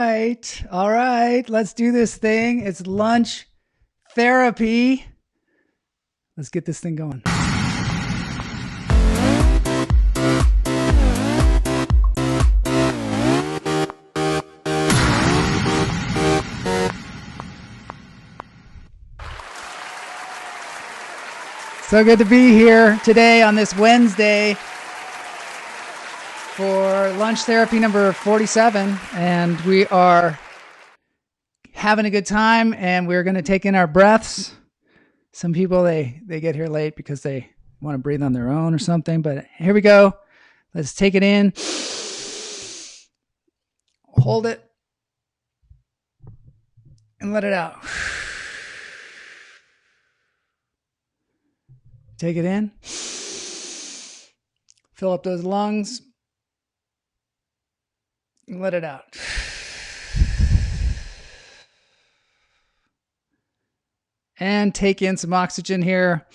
Right. All right. Let's do this thing. It's lunch therapy. Let's get this thing going. So good to be here today on this Wednesday for lunch therapy number 47. And we are having a good time, and we're going to take in our breaths. Some people, they get here late because they want to breathe on their own or something. But here we go. Let's take it in. Hold it. And let it out. Take it in. Fill up those lungs. And let it out. And take in some oxygen here.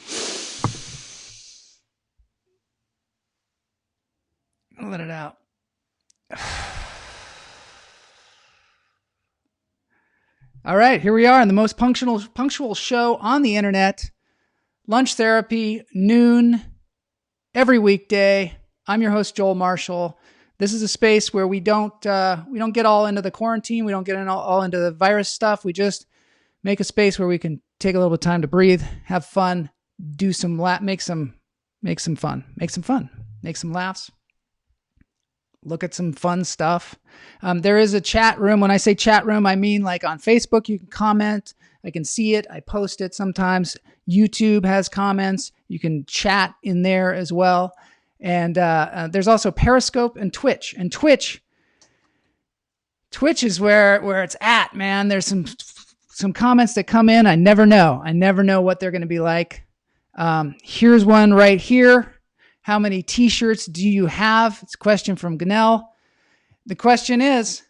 And let it out. All right, here we are in the most punctual show on the internet. Lunch therapy, noon, every weekday. I'm your host, Joel Marshall. This is a space where we don't get all into the quarantine. We don't get all into the virus stuff. We just make a space where we can take a little bit of time to breathe, have fun, do some make some fun, make some laughs, look at some fun stuff. There is a chat room. When I say chat room, I mean like on Facebook, you can comment. I can see it. I post it sometimes. YouTube has comments. You can chat in there as well. And there's also Periscope and Twitch. And Twitch is where it's at, man. There's some comments that come in. I never know what they're going to be like. Here's one right here. How many t-shirts do you have? It's a question from Ganell. The question is,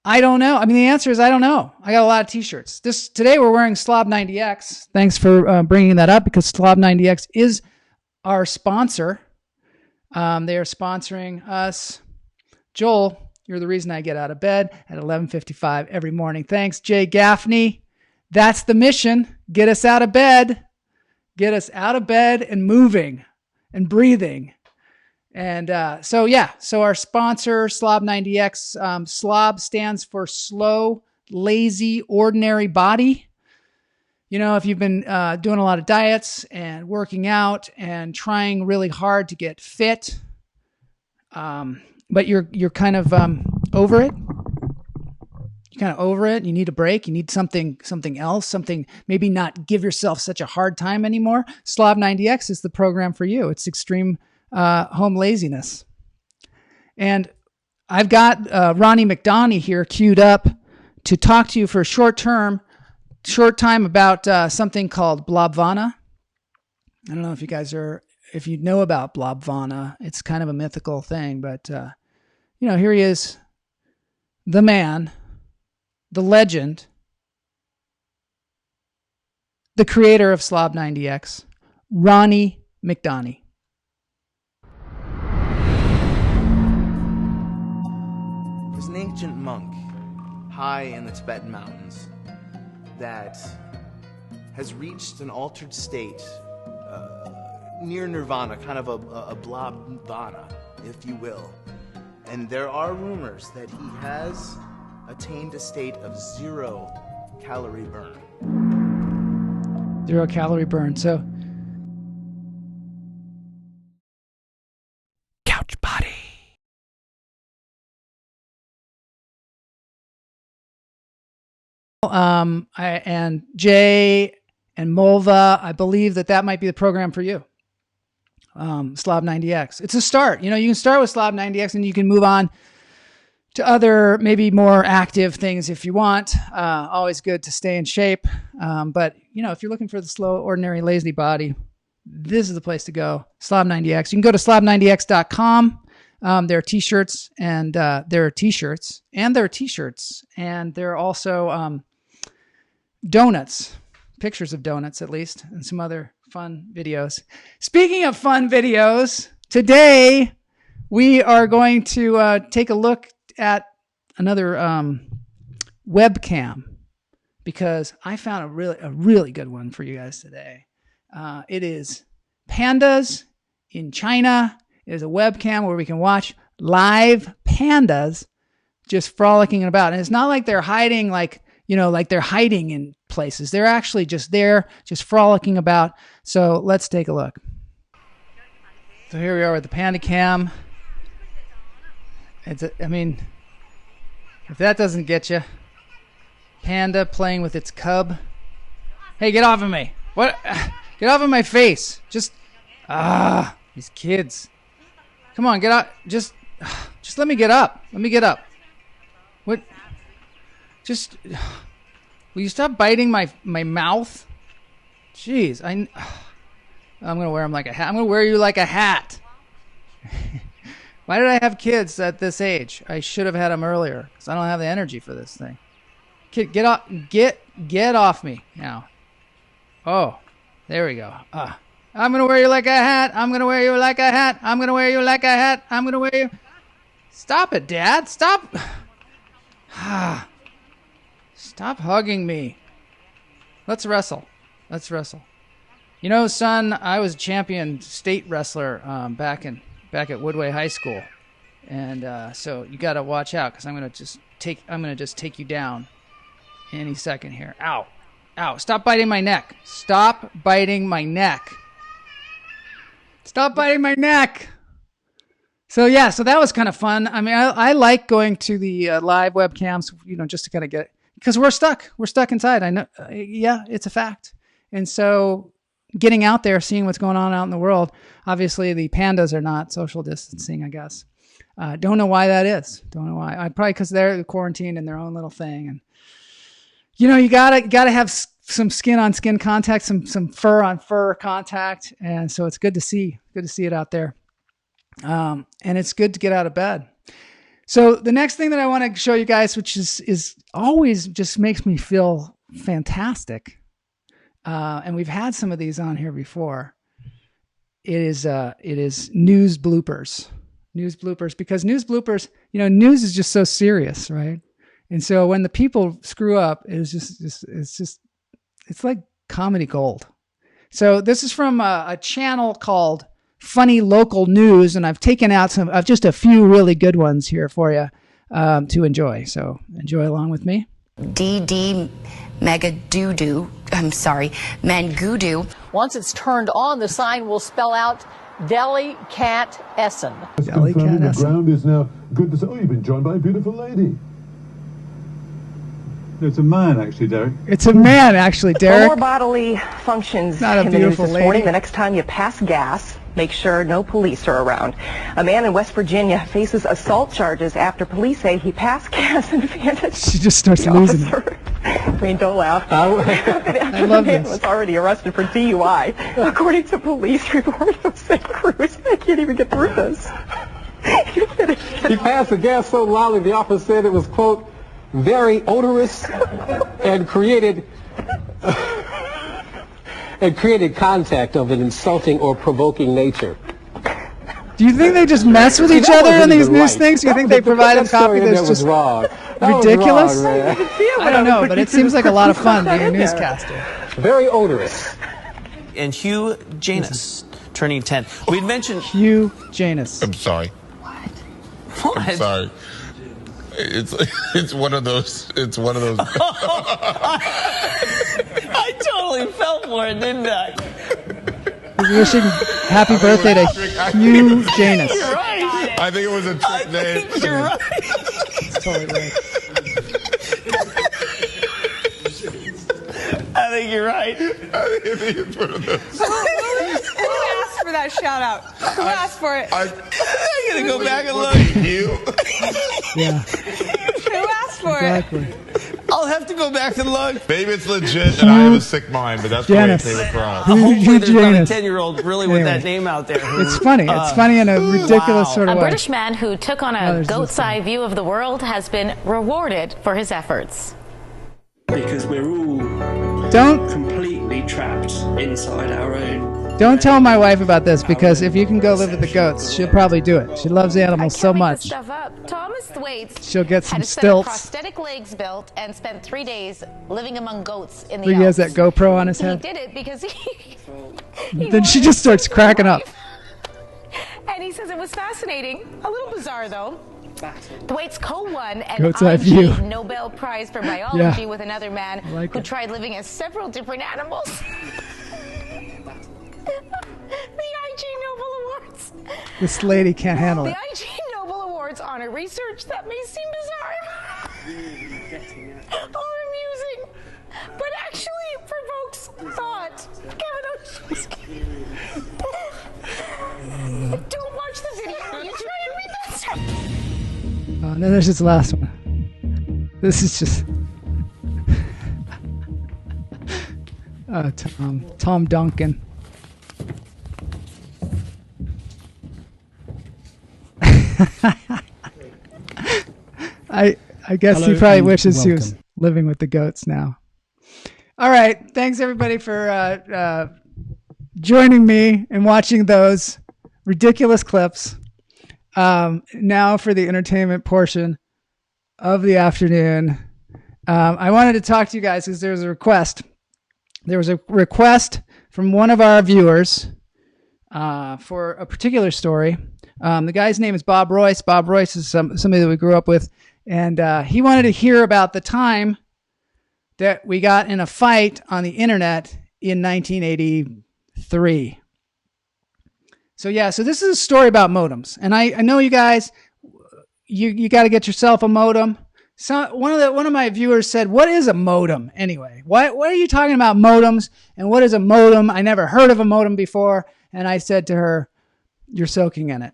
I don't know. I mean, the answer is I don't know. I got a lot of t-shirts. Today we're wearing Slob 90X. Thanks for bringing that up, because Slob 90X is our sponsor. They are sponsoring us. Joel, you're the reason I get out of bed at 11:55 every morning. Thanks, Jay Gaffney. That's the mission. Get us out of bed. Get us out of bed and moving and breathing. And so our sponsor, Slob 90X, Slob stands for slow, lazy, ordinary body. You know, if you've been doing a lot of diets and working out and trying really hard to get fit, but you're kind of over it. You're kind of over it. You need a break. You need something else, maybe not give yourself such a hard time anymore. Slob 90X is the program for you. It's extreme home laziness. And I've got Ronnie McDonough here queued up to talk to you for a short time about something called Blobvana. I don't know if you know about Blobvana. It's kind of a mythical thing, but here he is, the man, the legend, the creator of Slob 90X, Ronnie McDonough. There's an ancient monk high in the Tibetan mountains that has reached an altered state near nirvana, kind of a blobvana, if you will. And there are rumors that he has attained a state of 0 calorie burn. 0 calorie burn. So, couch body. And Jay and Mulva, I believe that might be the program for you. Slob 90X. It's a start. You can start with Slob 90X and you can move on to other, maybe more active things if you want. Always good to stay in shape. But if you're looking for the slow, ordinary, lazy body, this is the place to go. Slob 90X. You can go to slob90x.com. There are t-shirts and there are t-shirts and there are t-shirts and there are also donuts, pictures of donuts at least, and some other fun videos. Speaking of fun videos, today we are going to take a look at another webcam, because I found a really good one for you guys today. It is pandas in China. It is a webcam where we can watch live pandas just frolicking about. And it's not like they're hiding, like they're hiding in places. They're actually just there, just frolicking about. So let's take a look. So here we are with the panda cam. If that doesn't get you. Panda playing with its cub. Hey, get off of me. What? Get off of my face. Just, these kids. Come on, get out. Just let me get up. Let me get up. What? Will you stop biting my mouth? Jeez, I'm gonna wear him like a hat. I'm gonna wear you like a hat. Why did I have kids at this age? I should have had them earlier, because I don't have the energy for this thing. Kid, get off! Get off me now. Oh, there we go. I'm gonna wear you like a hat. I'm gonna wear you like a hat. I'm gonna wear you like a hat. I'm gonna wear you. Stop it, Dad! Stop! Stop hugging me. Let's wrestle. Let's wrestle. You know, son, I was a champion state wrestler back at Woodway High School, and so you got to watch out, because I'm gonna just take you down any second here. Ow, ow! Stop biting my neck! Stop biting my neck! Stop biting my neck! So yeah, so that was kind of fun. I mean, I like going to the live webcams, just to kind of get, because we're stuck inside. I know, yeah, it's a fact. And so getting out there, seeing what's going on out in the world. Obviously, the pandas are not social distancing, I guess. Don't know why that is. Don't know why. Probably because they're quarantined in their own little thing. And you gotta have some skin on skin contact, some fur on fur contact, and so it's good to see it out there. And it's good to get out of bed. So the next thing that I want to show you guys, which is always just makes me feel fantastic. And we've had some of these on here before. It is news bloopers. News bloopers, because news bloopers, news is just so serious, right? And so when the people screw up, it's like comedy gold. So this is from a channel called Funny Local News, and I've taken out just a few really good ones here for you to enjoy. So enjoy along with me. DD Mangudu. Once it's turned on, the sign will spell out Deli Cat Essen. Deli Cat Essen. The ground is now good to say. Oh, you've been joined by a beautiful lady. It's a man, actually, Derek. It's a man, actually, Derek. For more bodily functions Not a in the news beautiful this lady. morning. The next time you pass gas, make sure no police are around. A man in West Virginia faces assault charges after police say he passed gas and handed She just starts losing it. I mean, don't laugh. I love the man this. was already arrested for DUI. According to police report of St. Cruz. I can't even get through this. He passed the gas so loudly the officer said it was, quote, very odorous and created contact of an insulting or provoking nature. Do you think they just mess with each other in these news things? Do you think they provide a copy that's just ridiculous? I don't know, but it seems like a lot of fun being a newscaster. Very odorous. And Hugh Janus, turning 10. We'd mentioned Hugh Janus. I'm sorry. What? I'm sorry. It's one of those. It's one of those. I totally fell for it, didn't I? Wishing happy birthday to Hugh Janus. You're right. I think it was a trick name. You're right. It's totally right. I think you're right. I think it's one of those. Who asked for that shout out? Who asked for it? I'm going to go back and look. You? Yeah. Who asked for Exactly. I'll have to go back and look. Maybe it's legit and I have a sick mind, but that's the way it Janus. came across. Hopefully there's not a Janus. 10-year-old really with that name out there. It's funny. It's funny in a ridiculous sort A of way. British man who took on a there's goat's this eye view of the world has been rewarded for his efforts. Because we're all Don't completely trapped inside our own. Don't tell my wife about this, because if you can go live with the goats, she'll probably do it. She loves animals so much. Stuff up. Thomas Thwaites She'll get some had a set of stilts. prosthetic legs built and spent 3 days living among goats in the He has that Alps. GoPro on his He head. did it because Then she just starts cracking up. and he says it was fascinating. A little bizarre, though. Thwaites co-won an Goat's eye view. IG Nobel Prize for Biology Yeah. with another man like who it. tried living as several different animals. The IG Nobel Awards. This lady can't handle The it. IG Nobel Awards honor research that may seem bizarre or amusing, but actually provokes thought. Kevin O'Shea. Don't watch the video. You try and read that stuff. And then there's this last one. This is just... Tom Duncan. I guess Hello he probably and wishes he was welcome. living with the goats now. All right. Thanks, everybody, for joining me and watching those ridiculous clips. Now for the entertainment portion of the afternoon. I wanted to talk to you guys because there was a request. There was a request from one of our viewers for a particular story. The guy's name is Bob Royce. Bob Royce is somebody that we grew up with. And he wanted to hear about the time that we got in a fight on the internet in 1983. So this is a story about modems. And I know you guys, you got to get yourself a modem. So one of my viewers said, "What is a modem anyway? What are you talking about modems? And what is a modem? I never heard of a modem before." And I said to her, "You're soaking in it."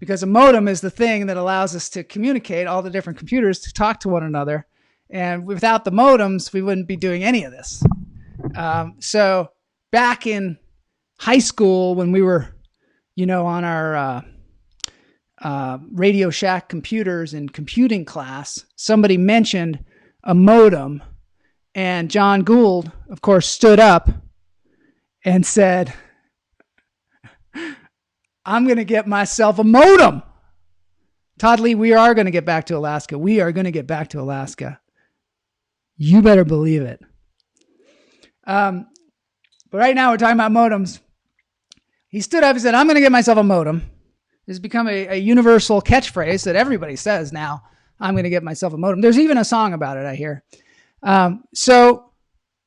Because a modem is the thing that allows us to communicate, all the different computers to talk to one another. And without the modems, we wouldn't be doing any of this. So back in high school, when we were, on our Radio Shack computers in computing class, somebody mentioned a modem. And John Gould, of course, stood up and said, "I'm going to get myself a modem." Todd Lee, we are going to get back to Alaska. We are going to get back to Alaska. You better believe it. But right now we're talking about modems. He stood up and said, "I'm going to get myself a modem." This has become a universal catchphrase that everybody says now. I'm going to get myself a modem. There's even a song about it, I hear. So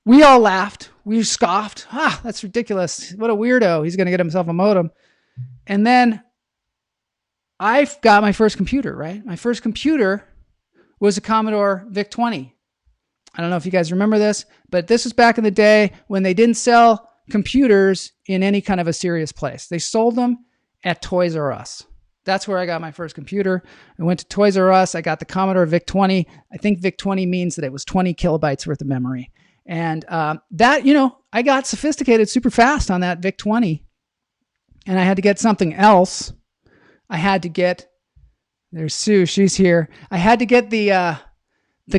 we all laughed. We scoffed. That's ridiculous. What a weirdo. He's going to get himself a modem. And then I got my first computer, right? My first computer was a Commodore VIC-20. I don't know if you guys remember this, but this was back in the day when they didn't sell computers in any kind of a serious place. They sold them at Toys R Us. That's where I got my first computer. I went to Toys R Us. I got the Commodore VIC-20. I think VIC-20 means that it was 20 kilobytes worth of memory. And that, I got sophisticated super fast on that VIC-20. And I had to get something else. I had to get, there's Sue, she's here. I had to get the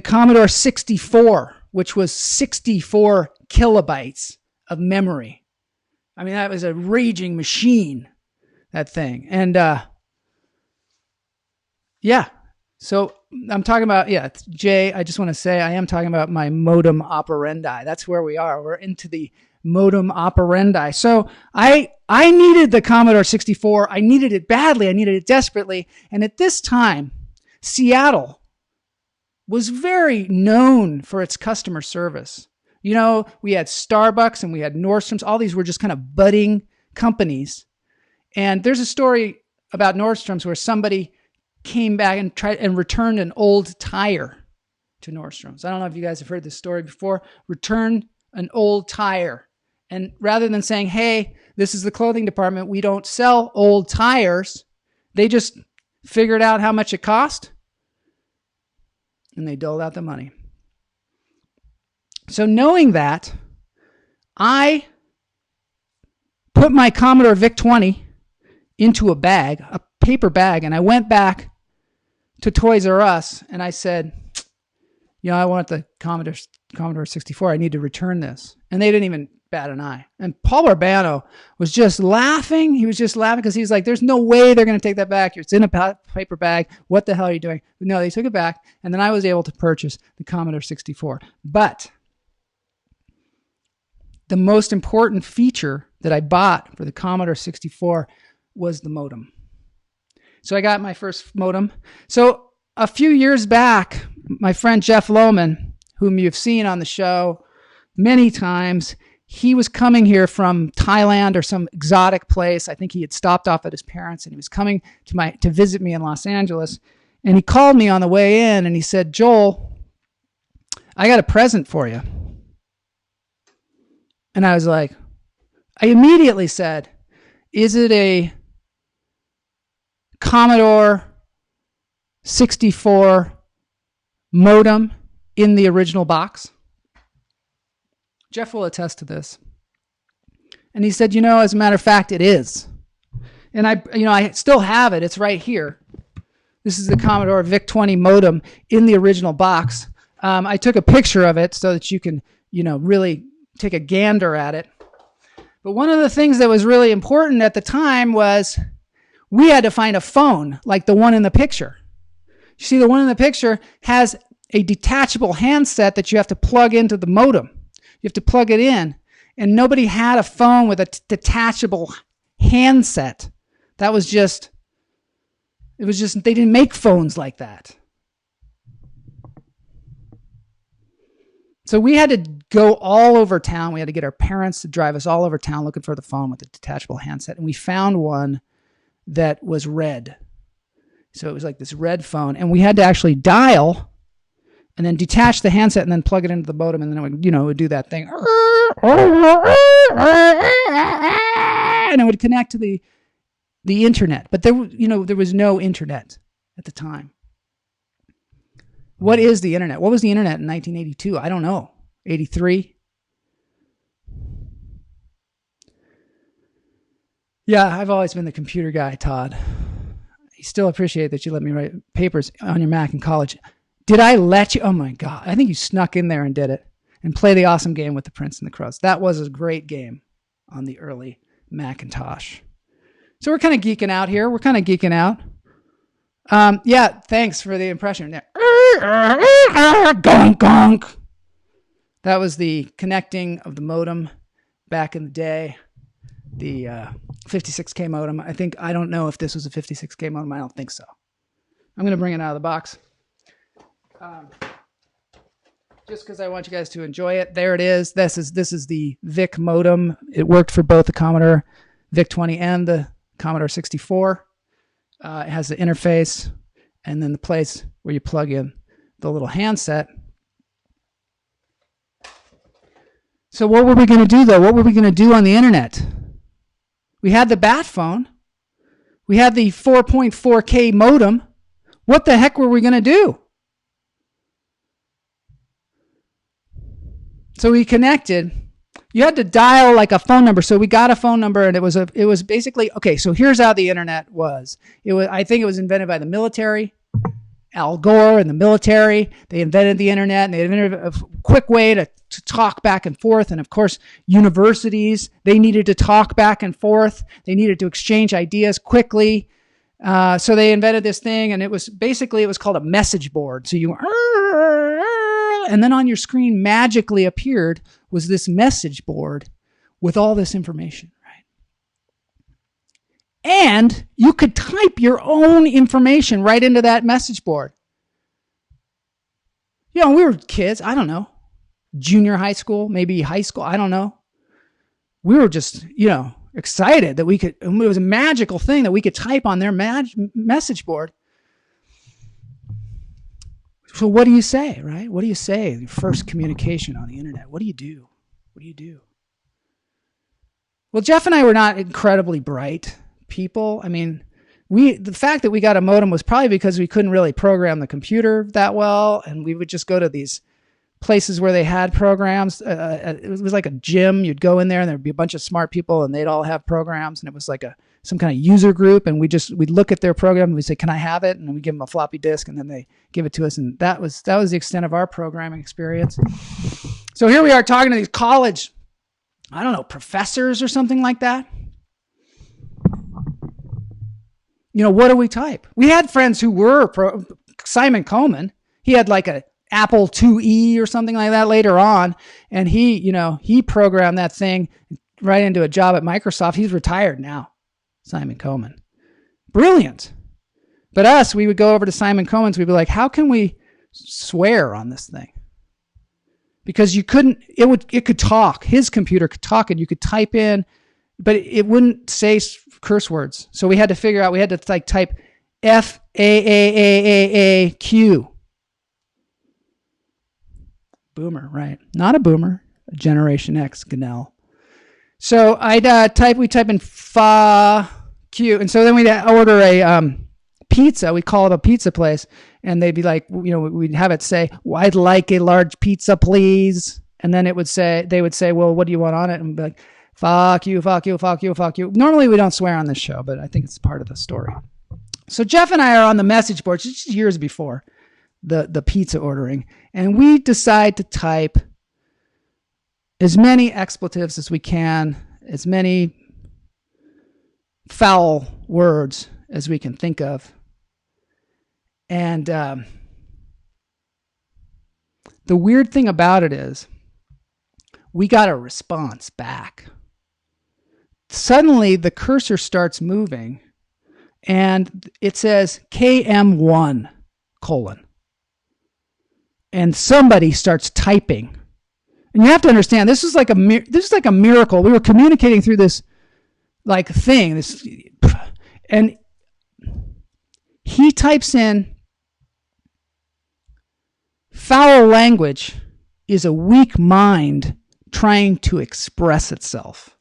Commodore 64, which was 64 kilobytes of memory. I mean, that was a raging machine, that thing. And so I'm talking about, Jay, I just want to say I am talking about my modem operandi. That's where we are. We're into the modem operandi. So I needed the Commodore 64. I needed it badly. I needed it desperately. And at this time, Seattle was very known for its customer service. We had Starbucks and we had Nordstrom's. All these were just kind of budding companies. And there's a story about Nordstrom's where somebody came back and tried and returned an old tire to Nordstrom's. I don't know if you guys have heard this story before. Returned an old tire. And rather than saying, "Hey, this is the clothing department, we don't sell old tires," they just figured out how much it cost and they doled out the money. So knowing that, I put my Commodore VIC-20 into a bag, a paper bag, and I went back to Toys R Us and I said, I want the Commodore 64. I need to return this. And they didn't even bat an eye. And Paul Barbano was just laughing. He was just laughing because he's like, there's no way they're going to take that back. It's in a paper bag. What the hell are you doing? But no, they took it back. And then I was able to purchase the Commodore 64. But the most important feature that I bought for the Commodore 64 was the modem. So I got my first modem. So a few years back, my friend Jeff Lohman, whom you've seen on the show many times, he was coming here from Thailand or some exotic place. I think he had stopped off at his parents, and he was coming to visit me in Los Angeles. And he called me on the way in, and he said, Joel, I got a present for you. And I was like, I immediately said, is it a Commodore 64 modem in the original box? Jeff will attest to this. And he said, as a matter of fact, it is. And I still have it. It's right here. This is the Commodore VIC-20 modem in the original box. I took a picture of it so that you can, really take a gander at it. But one of the things that was really important at the time was we had to find a phone like the one in the picture. You see, the one in the picture has a detachable handset that you have to plug into the modem. You have to plug it in. And nobody had a phone with a detachable handset. They didn't make phones like that. So we had to go all over town. We had to get our parents to drive us all over town looking for the phone with the detachable handset. And we found one that was red. So it was like this red phone. And we had to actually dial and then detach the handset and then plug it into the modem. And then it would do that thing. And it would connect to the internet. But there was no internet at the time. What is the internet? What was the internet in 1982? I don't know. 83? Yeah, I've always been the computer guy, Todd. I still appreciate that you let me write papers on your Mac in college. Did I let you? Oh my God. I think you snuck in there and did it. And play the awesome game with the Prince and the Crows. That was a great game on the early Macintosh. So we're kind of geeking out here. Yeah, thanks for the impression. Gonk, gonk. That was the connecting of the modem back in the day. The 56K modem. I don't know if this was a 56K modem. I don't think so. I'm going to bring it out of the box. Just because I want you guys to enjoy it. There it is. This is the VIC modem. It worked for both the Commodore VIC-20 and the Commodore 64. It has the interface and then the place where you plug in the little handset. So what were we going to do, though? What were we going to do on the internet? We had the bat phone. We had the 4.4K modem. What the heck were we going to do? So we connected. You had to dial like a phone number. So we got a phone number, and it was basically, okay, so here's how the internet was. I think it was invented by the military. Al Gore and the military, they invented the internet, and they invented a quick way to talk back and forth. And of course, universities, they needed to talk back and forth. They needed to exchange ideas quickly. So they invented this thing, and it was called a message board. So and then on your screen magically appeared was this message board with all this information, right? And you could type your own information right into that message board. We were kids, I don't know, junior high school, maybe high school, I don't know. We were just, excited that it was a magical thing that we could type on their message board. So what do you say, right? What do you say? Your first communication on the internet. What do you do? Well, Jeff and I were not incredibly bright people. I mean, the fact that we got a modem was probably because we couldn't really program the computer that well, and we would just go to these places where they had programs. It was like a gym. You'd go in there, and there'd be a bunch of smart people, and they'd all have programs, and it was like a some kind of user group, and we'd look at their program and we'd say, can I have it? And we give them a floppy disk, and then they give it to us. And that was the extent of our programming experience. So here we are talking to these college, I don't know, professors or something like that. What do we type? We had friends who were Simon Coleman. He had like a Apple IIe or something like that later on. And he programmed that thing right into a job at Microsoft. He's retired now, Simon Coleman. Brilliant. But us, we would go over to Simon Coleman's. We'd be like, how can we swear on this thing? Because it could talk. His computer could talk and you could type in, but it wouldn't say curse words. So we had to figure out, we had to type FAAAAAQ. Boomer, right? Not a boomer, a Generation X, Ganell. So we type in FAQ. And so then we'd order a pizza. We call it a pizza place. And they'd be like, we'd have it say, well, I'd like a large pizza, please. And then they would say, well, what do you want on it? And we'd be like, fuck you, fuck you, fuck you, fuck you. Normally we don't swear on this show, but I think it's part of the story. So Jeff and I are on the message board just years before the pizza ordering. And we decide to type as many expletives as we can, as many foul words as we can think of. And the weird thing about it is we got a response back. Suddenly the cursor starts moving and it says KM1 : and somebody starts typing. And you have to understand, this is like a miracle. We were communicating through this like thing, and he types in, foul language is a weak mind trying to express itself.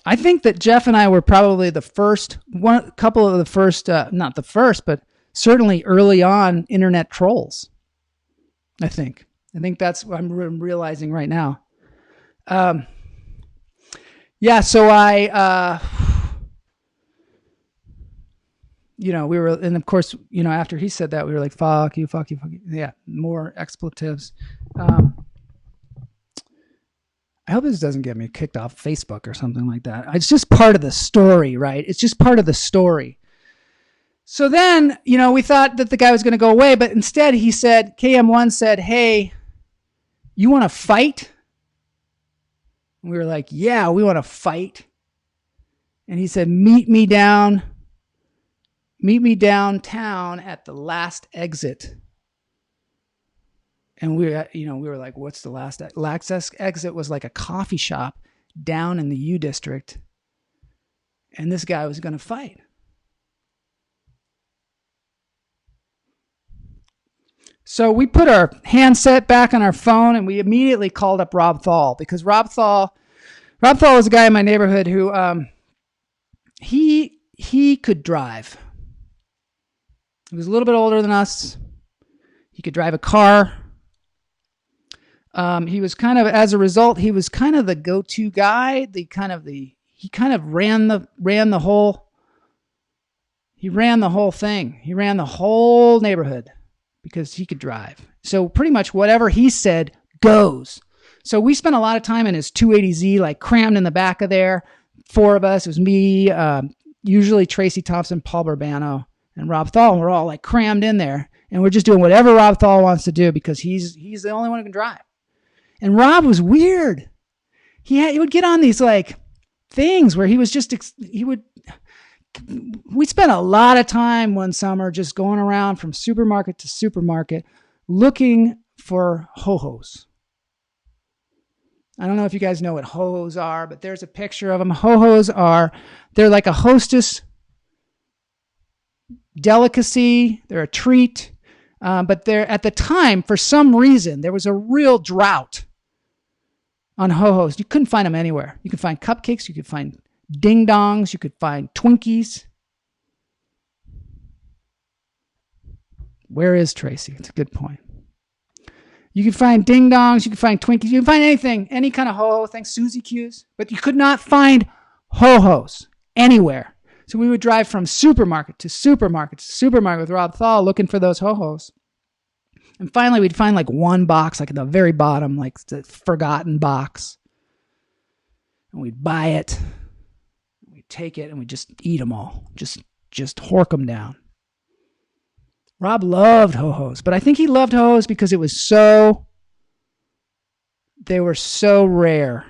I think that Jeff and I were probably not the first, but certainly early on internet trolls. I think that's what I'm realizing right now. So I, we were, and of course, after he said that, we were like, fuck you, fuck you, fuck you. Yeah, more expletives. I hope this doesn't get me kicked off Facebook or something like that. It's just part of the story, right? It's just part of the story. So then, we thought that the guy was going to go away, but instead he said, KM1 said, hey, you want to fight? And we were like, yeah, we want to fight. And he said, meet me downtown at the last exit. And we were like, what's the last exit? Was like a coffee shop down in the U District. And this guy was going to fight. So we put our handset back on our phone and we immediately called up Rob Thal, because Rob Thal was a guy in my neighborhood who, he could drive. He was a little bit older than us. He could drive a car. He was as a result, he was kind of the go-to guy. He ran the whole thing. He ran the whole neighborhood because he could drive. So pretty much whatever he said goes. So we spent a lot of time in his 280Z, like crammed in the back of there. 4 of us. It was me, usually Tracy Thompson, Paul Burbano, and Rob Thal. And we're all like crammed in there. And we're just doing whatever Rob Thal wants to do because he's the only one who can drive. And Rob was weird. He would get on these like things where we spent a lot of time one summer just going around from supermarket to supermarket looking for ho-hos. I don't know if you guys know what ho-hos are, but there's a picture of them. Ho-hos they're like a Hostess delicacy. They're a treat. But they're, at the time, for some reason, there was a real drought on ho-hos. You couldn't find them anywhere. You could find cupcakes. You could find ding-dongs. You could find Twinkies. Where is Tracy? It's a good point. You can find ding dongs, you can find Twinkies, you can find anything, any kind of ho-ho thing, Suzy Q's, but you could not find ho-hos anywhere. So we would drive from supermarket to supermarket to supermarket with Rob Thal looking for those ho-hos. And finally we'd find like one box, like at the very bottom, like the forgotten box. And we'd buy it, we'd take it, and we'd just eat them all. Just hork them down. Rob loved ho-hos, but I think he loved ho-hos because they were so rare.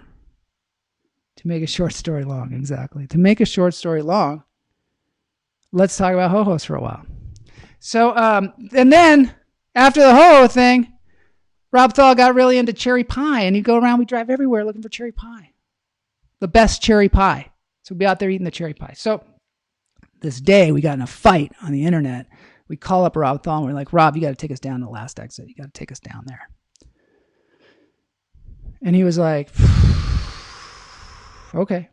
To make a short story long, exactly. To make a short story long, let's talk about ho-hos for a while. So, and then after the ho-ho thing, Rob Thal got really into cherry pie, and he'd go around, we'd drive everywhere looking for cherry pie. The best cherry pie. So we'd be out there eating the cherry pie. So this day, we got in a fight on the internet. We call up Rob Thal, and we're like, Rob, you got to take us down to the last exit. You got to take us down there. And he was like, okay.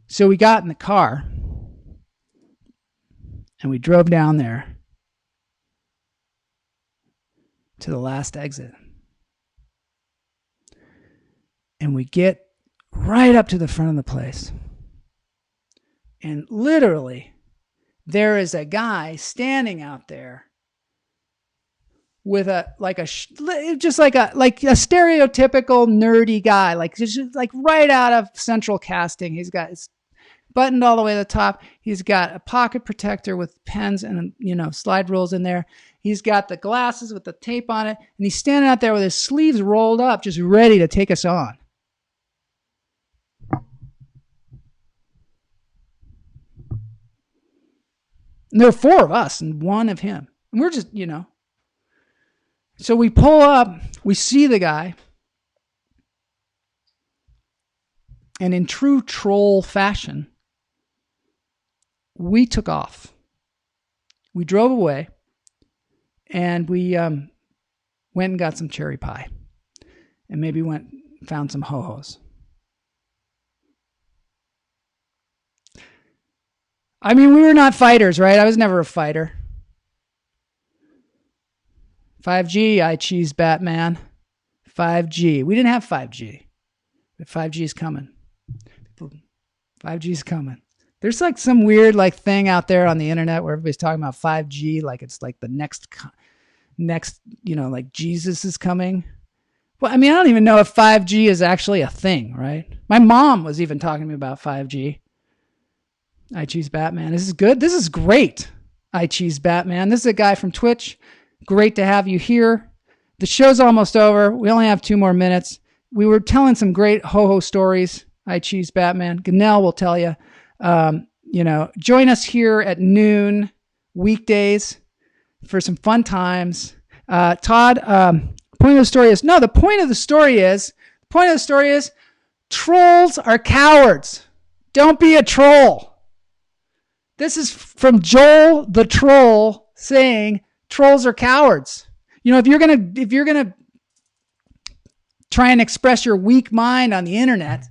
So we got in the car, and we drove down there to the last exit. And we get right up to the front of the place. And literally, there is a guy standing out there with a stereotypical nerdy guy, like just like right out of Central Casting. He's got his buttoned all the way to the top. He's got a pocket protector with pens and slide rules in there. He's got the glasses with the tape on it, and he's standing out there with his sleeves rolled up, just ready to take us on. And there are 4 of us and 1 of him. And we're just, So we pull up, we see the guy. And in true troll fashion, we took off. We drove away. And we went and got some cherry pie. And maybe found some ho-hos. I mean, we were not fighters, right? I was never a fighter. 5G, I cheese Batman. 5G. We didn't have 5G. But 5G is coming. 5G is coming. There's like some weird thing out there on the internet where everybody's talking about 5G like it's like the next, like Jesus is coming. Well, I mean, I don't even know if 5G is actually a thing, right? My mom was even talking to me about 5G. I Cheese Batman. This is good. This is great. I Cheese Batman. This is a guy from Twitch. Great to have you here. The show's almost over. We only have 2 more minutes. We were telling some great ho-ho stories. I Cheese Batman. Ganell will tell you. Join us here at noon weekdays for some fun times. Todd, point of the story is trolls are cowards. Don't be a troll. This is from Joel the Troll saying trolls are cowards. If you're gonna try and express your weak mind on the internet,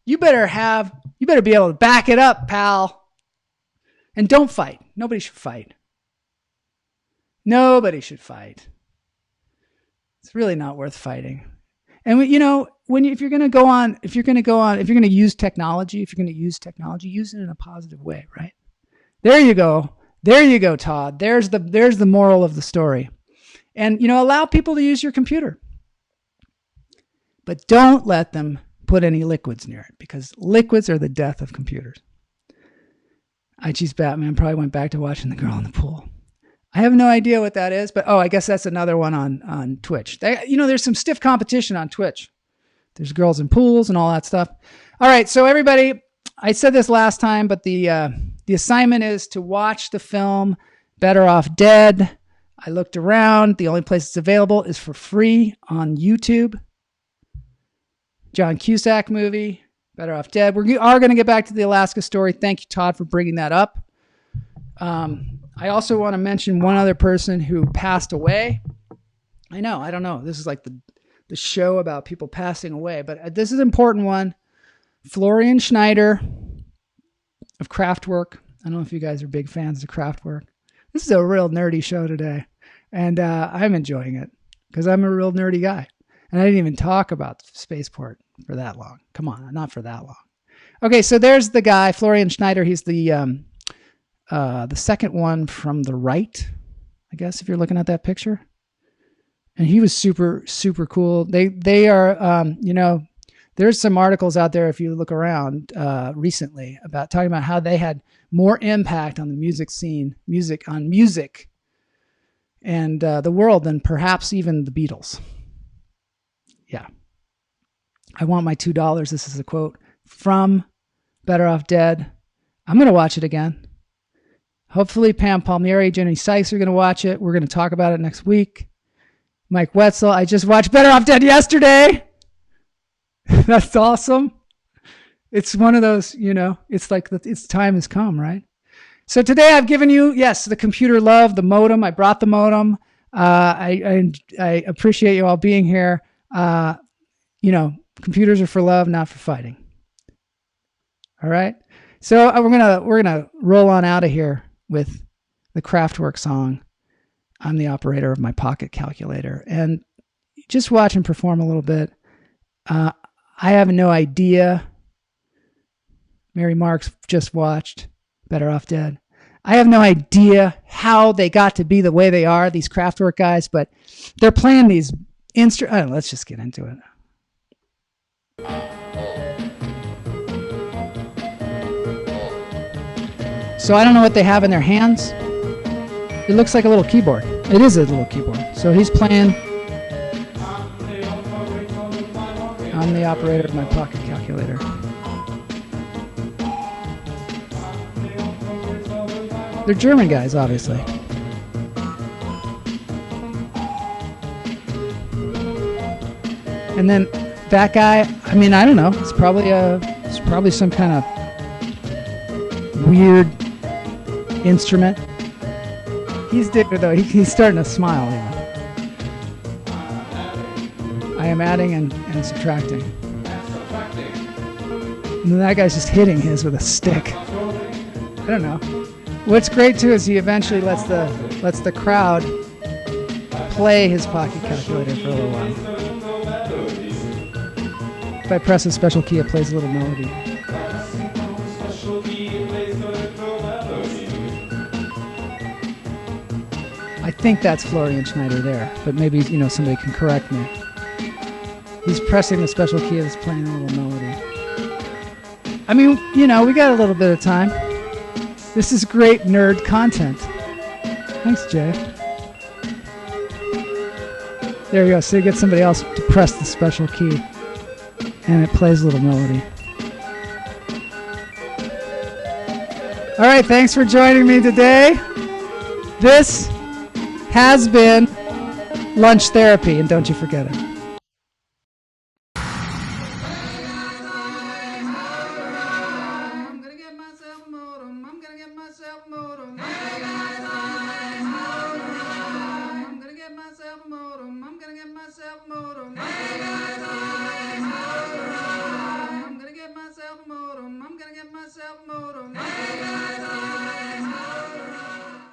you better be able to back it up, pal. And don't fight. Nobody should fight. Nobody should fight. It's really not worth fighting. And if you're going to use technology, use it in a positive way, right? There you go, Todd. There's the moral of the story. And, allow people to use your computer. But don't let them put any liquids near it, because liquids are the death of computers. I Cheese Batman probably went back to watching the girl in the pool. I have no idea what that is, but I guess that's another one on Twitch. There's some stiff competition on Twitch. There's girls in pools and all that stuff. All right, so everybody, I said this last time, but the assignment is to watch the film Better Off Dead. I looked around. The only place it's available is for free on YouTube. John Cusack movie, Better Off Dead. We are going to get back to the Alaska story. Thank you, Todd, for bringing that up. I also want to mention one other person who passed away. I don't know. This is like the show about people passing away, but this is an important one. Florian Schneider of Kraftwerk. I don't know if you guys are big fans of Kraftwerk. This is a real nerdy show today, and I'm enjoying it because I'm a real nerdy guy. And I didn't even talk about spaceport for that long. Come on, not for that long. Okay, so there's the guy, Florian Schneider. He's the second one from the right, I guess, if you're looking at that picture. And he was super, super cool. They are, there's some articles out there if you look around recently about talking about how they had more impact on the music scene, on music and the world than perhaps even the Beatles. Yeah. I want my $2. This is a quote from Better Off Dead. I'm going to watch it again. Hopefully Pam Palmieri, Jenny Sykes are going to watch it. We're going to talk about it next week. Mike Wetzel, I just watched Better Off Dead yesterday. That's awesome. It's one of those, it's like its time has come, right? So today I've given you, yes, the computer love, the modem. I brought the modem. I appreciate you all being here. Computers are for love, not for fighting. All right. So we're gonna roll on out of here with the Kraftwerk song. I'm the operator of my pocket calculator, and just watch him perform a little bit. I have no idea. Mary Marks just watched Better Off Dead. I have no idea how they got to be the way they are, these Kraftwerk guys, but they're playing these instruments. Let's just get into it. So I don't know what they have in their hands. It looks like a little keyboard. It is a little keyboard. So he's playing. I'm the operator of my pocket calculator. They're German guys, obviously. And then that guy, I mean, I don't know. It's probably some kind of weird instrument. He's different though. He's starting to smile even. I am adding and subtracting. And then that guy's just hitting his with a stick. I don't know. What's great too is he eventually lets the crowd play his pocket calculator for a little while. If I press a special key, it plays a little melody. I think that's Florian Schneider there, but maybe somebody can correct me. He's pressing the special key and it's playing a little melody. I mean, we got a little bit of time. This is great nerd content. Thanks, Jay. There you go. So you get somebody else to press the special key and it plays a little melody. All right, thanks for joining me today. This has been Lunch Therapy, and don't you forget it. I'm gonna get myself a modem.